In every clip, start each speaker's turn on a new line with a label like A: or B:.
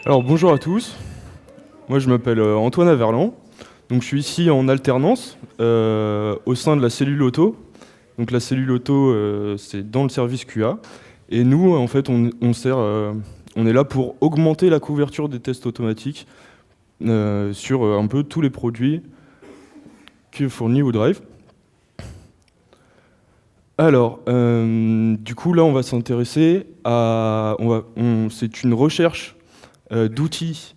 A: Alors bonjour à tous, moi je m'appelle Antoine Averland, donc je suis ici en alternance au sein de la cellule auto. Donc la cellule auto c'est dans le service QA et nous en fait on est là pour augmenter la couverture des tests automatiques sur un peu tous les produits que fournit Woodrive. Alors, du coup, là, on va s'intéresser à... c'est une recherche d'outils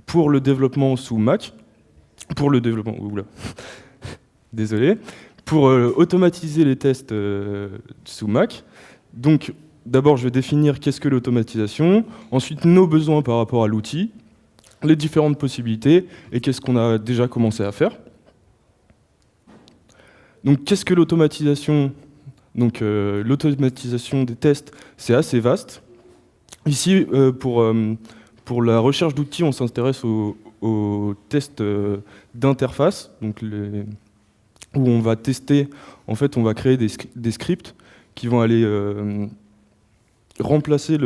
A: pour le développement sous Mac. Pour le développement... Oula, désolé. Pour automatiser les tests sous Mac. Donc, d'abord, je vais définir qu'est-ce que l'automatisation. Ensuite, nos besoins par rapport à l'outil. Les différentes possibilités et qu'est-ce qu'on a déjà commencé à faire. Donc, qu'est-ce que l'automatisation ? Donc l'automatisation des tests, c'est assez vaste. Ici, pour la recherche d'outils, on s'intéresse aux tests d'interface, donc où on va tester, en fait, on va créer des scripts qui vont aller remplacer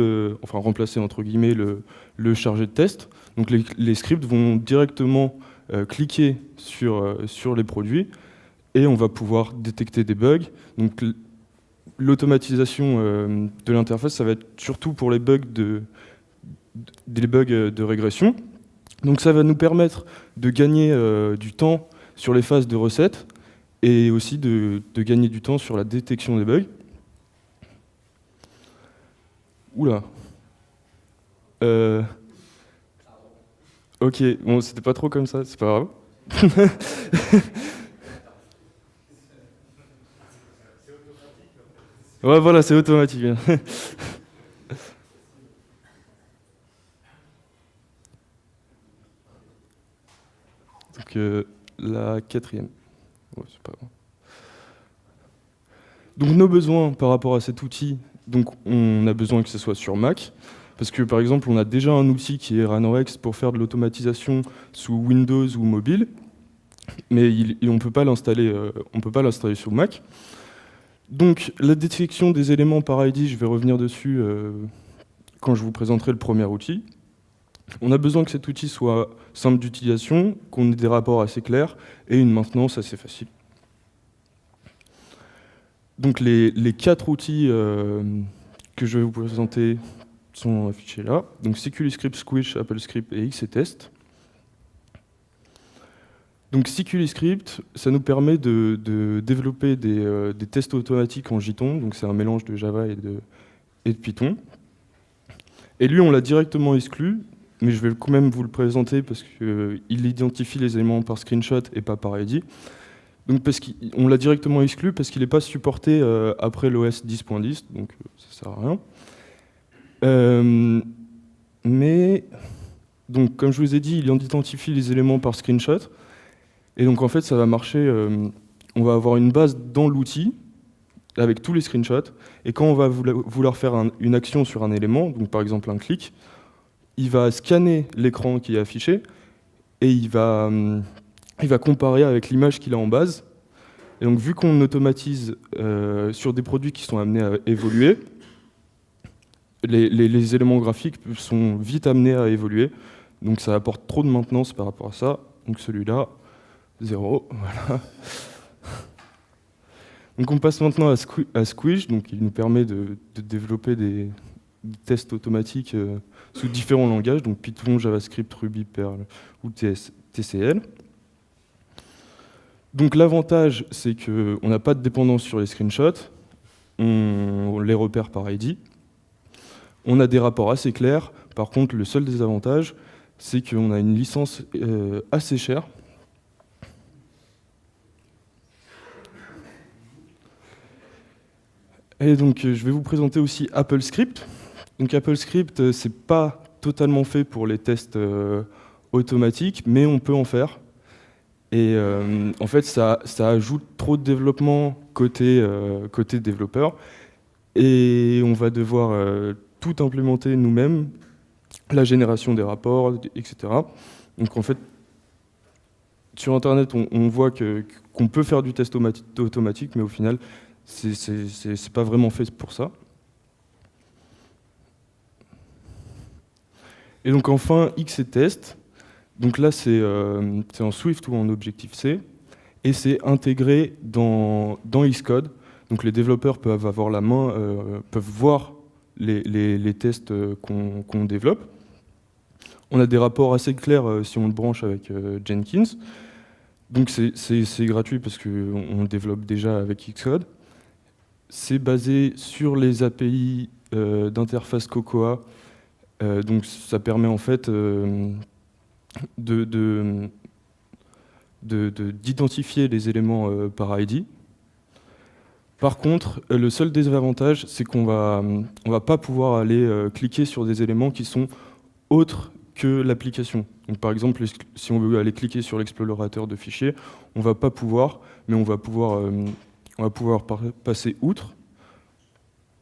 A: entre guillemets le chargé de test. Donc les scripts vont directement cliquer sur les produits et on va pouvoir détecter des bugs. Donc l'automatisation de l'interface, ça va être surtout pour les bugs de régression. Donc ça va nous permettre de gagner du temps sur les phases de recettes et aussi de gagner du temps sur la détection des bugs. Oula. Ok, bon, c'était pas trop comme ça, c'est pas grave. Ouais, voilà, c'est automatique. Donc la quatrième. Ouais, c'est pas grave. Donc nos besoins par rapport à cet outil, donc on a besoin que ce soit sur Mac, parce que par exemple on a déjà un outil qui est Ranorex pour faire de l'automatisation sous Windows ou mobile, mais on peut pas l'installer sous Mac. Donc la détection des éléments par ID, je vais revenir dessus quand je vous présenterai le premier outil. On a besoin que cet outil soit simple d'utilisation, qu'on ait des rapports assez clairs et une maintenance assez facile. Donc les quatre outils que je vais vous présenter sont affichés là. Donc CQLScript, Squish, AppleScript et XCTest. Donc CQLScript, ça nous permet de développer des tests automatiques en Jython. Donc c'est un mélange de Java et de Python. Et lui, on l'a directement exclu, mais je vais quand même vous le présenter parce qu'il identifie les éléments par screenshot et pas par ID. Donc on l'a directement exclu parce qu'il n'est pas supporté après l'OS 10.10, donc ça sert à rien. Mais donc comme je vous ai dit, il identifie les éléments par screenshot, et donc en fait ça va marcher. On va avoir une base dans l'outil avec tous les screenshots, et quand on va vouloir faire une action sur un élément, donc par exemple un clic, il va scanner l'écran qui est affiché et il va comparer avec l'image qu'il a en base. Et donc, vu qu'on automatise sur des produits qui sont amenés à évoluer, les éléments graphiques sont vite amenés à évoluer. Donc, ça apporte trop de maintenance par rapport à ça. Donc, celui-là, 0. Voilà. Donc, on passe maintenant à Squish. Donc, il nous permet de développer des tests automatiques sous différents langages, donc Python, JavaScript, Ruby, Perl ou TCL. Donc l'avantage, c'est qu'on n'a pas de dépendance sur les screenshots, on les repère par ID. On a des rapports assez clairs. Par contre, le seul désavantage, c'est qu'on a une licence assez chère. Et donc, je vais vous présenter aussi AppleScript. Donc AppleScript, c'est pas totalement fait pour les tests automatiques, mais on peut en faire. Et en fait, ça ajoute trop de développement côté développeur. Et on va devoir tout implémenter nous-mêmes, la génération des rapports, etc. Donc en fait, sur Internet, on voit qu'on peut faire du test automatique, mais au final, c'est pas vraiment fait pour ça. Et donc enfin, XCTest. Donc là, c'est en Swift ou en Objective-C, et c'est intégré dans Xcode. Donc les développeurs peuvent avoir la main, peuvent voir les tests qu'on développe. On a des rapports assez clairs si on le branche avec Jenkins. Donc c'est gratuit parce qu'on le développe déjà avec Xcode. C'est basé sur les API d'interface Cocoa. Donc ça permet en fait d'identifier les éléments par ID. Par contre, le seul désavantage, c'est qu'on va pas pouvoir aller cliquer sur des éléments qui sont autres que l'application. Donc, par exemple, si on veut aller cliquer sur l'explorateur de fichiers, on va pas pouvoir, mais on va pouvoir passer outre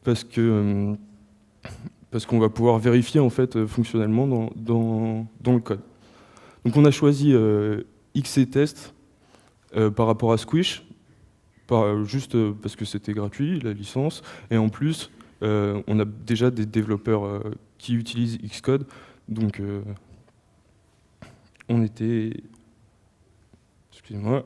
A: parce qu'on va pouvoir vérifier en fait fonctionnellement dans le code. Donc on a choisi XCTest par rapport à Squish, juste parce que c'était gratuit, la licence, et en plus, on a déjà des développeurs qui utilisent Xcode, donc on était... Excusez-moi.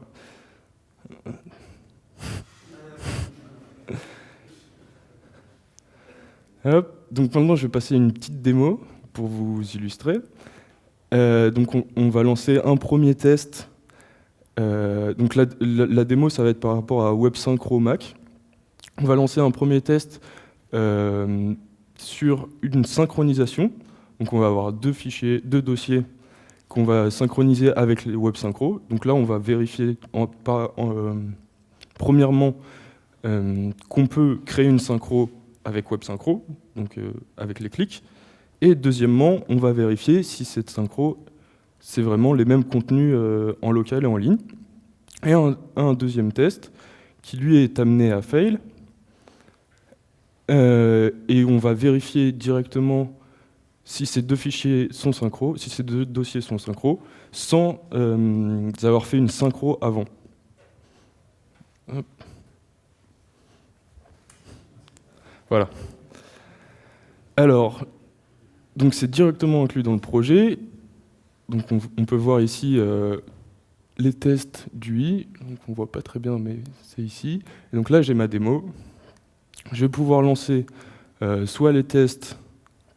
A: Hop. Donc maintenant, je vais passer une petite démo pour vous illustrer. Donc on va lancer un premier test. Donc la démo, ça va être par rapport à WebSynchro Mac. On va lancer un premier test sur une synchronisation. Donc on va avoir deux dossiers qu'on va synchroniser avec les WebSynchro. Donc là, on va vérifier premièrement qu'on peut créer une synchro avec WebSynchro, donc avec les clics. Et deuxièmement, on va vérifier si cette synchro, c'est vraiment les mêmes contenus en local et en ligne. Et un deuxième test qui lui est amené à fail. Et on va vérifier directement si ces deux fichiers sont synchro, si ces deux dossiers sont synchro, sans avoir fait une synchro avant. Hop. Voilà. Alors, donc c'est directement inclus dans le projet. Donc on peut voir ici les tests d'UI. Donc on voit pas très bien, mais c'est ici. Et donc là, j'ai ma démo. Je vais pouvoir lancer soit les tests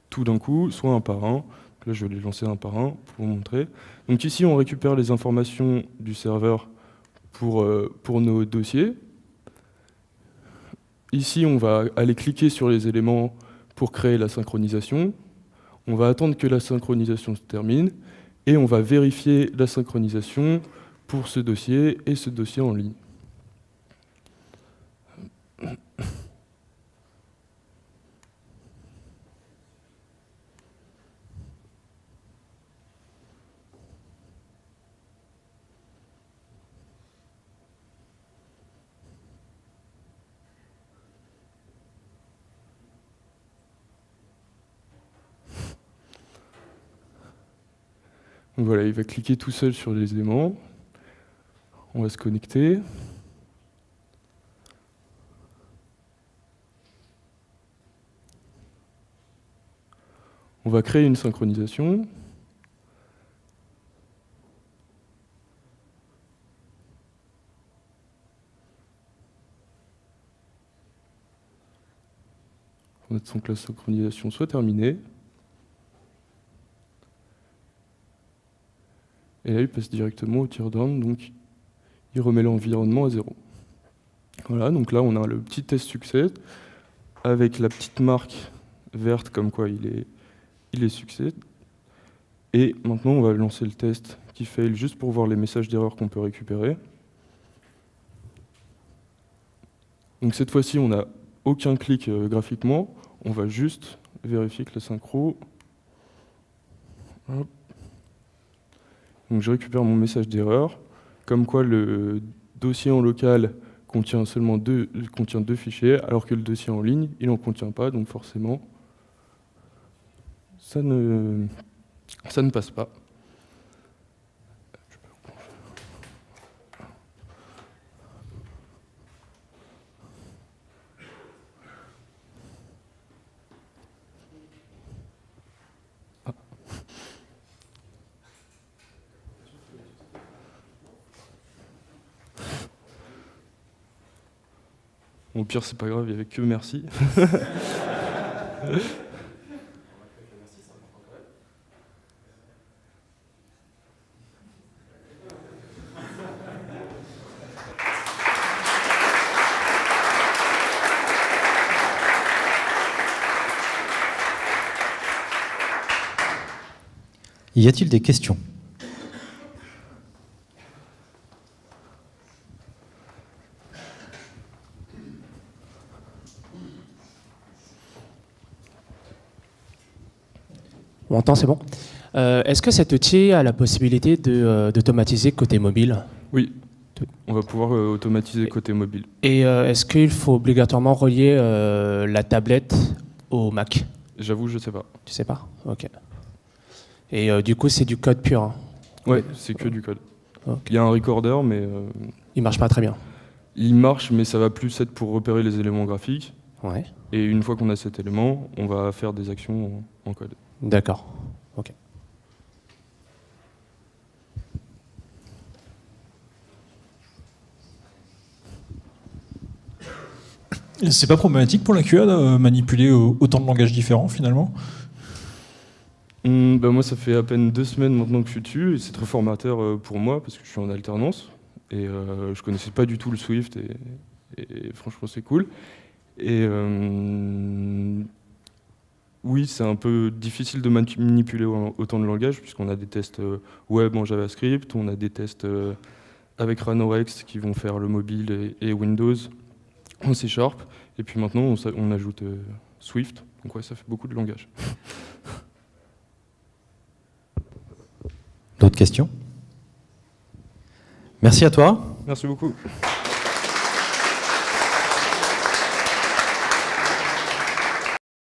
A: tout d'un coup, soit un par un. Donc là, je vais les lancer un par un pour vous montrer. Donc ici, on récupère les informations du serveur pour nos dossiers. Ici, on va aller cliquer sur les éléments pour créer la synchronisation. On va attendre que la synchronisation se termine et on va vérifier la synchronisation pour ce dossier et ce dossier en ligne. Donc voilà, il va cliquer tout seul sur les éléments. On va se connecter. On va créer une synchronisation. On attend que la synchronisation soit terminée. Et là, il passe directement au teardown, donc il remet l'environnement à 0. Voilà, donc là, on a le petit test succès avec la petite marque verte comme quoi il est succès. Et maintenant, on va lancer le test qui fail juste pour voir les messages d'erreur qu'on peut récupérer. Donc cette fois-ci, on n'a aucun clic graphiquement. On va juste vérifier que la synchro... Hop. Donc je récupère mon message d'erreur, comme quoi le dossier en local contient seulement deux fichiers, alors que le dossier en ligne, il n'en contient pas, donc forcément, ça ne passe pas. Au pire, c'est pas grave, il n'y avait que merci.
B: Y a-t-il des questions ?
C: On entend, c'est bon. Est-ce que cet outil a la possibilité d'automatiser côté mobile?
A: Oui, on va pouvoir automatiser côté mobile.
C: Et est-ce qu'il faut obligatoirement relier la tablette au Mac?
A: J'avoue, je sais pas.
C: Tu sais pas? Ok. Et du coup, c'est du code pur, hein?
A: Ouais, c'est que du code.
C: Ok.
A: Il y a un recorder, mais
C: Il marche pas très bien.
A: il marche, mais ça va plus être pour repérer les éléments graphiques.
C: Ouais.
A: Et une fois qu'on a cet élément, on va faire des actions en code.
C: D'accord. Ok.
D: C'est pas problématique pour la QA de manipuler autant de langages différents finalement?
A: Moi, ça fait à peine 2 semaines maintenant que je suis dessus, et c'est très formateur pour moi, parce que je suis en alternance, et je connaissais pas du tout le Swift, et franchement, c'est cool. Et oui, c'est un peu difficile de manipuler autant de langages, puisqu'on a des tests web en JavaScript, on a des tests avec Ranorex qui vont faire le mobile et Windows en C#, et puis maintenant, on ajoute Swift, donc ouais, ça fait beaucoup de langages.
B: D'autres questions ? Merci à toi.
A: Merci beaucoup.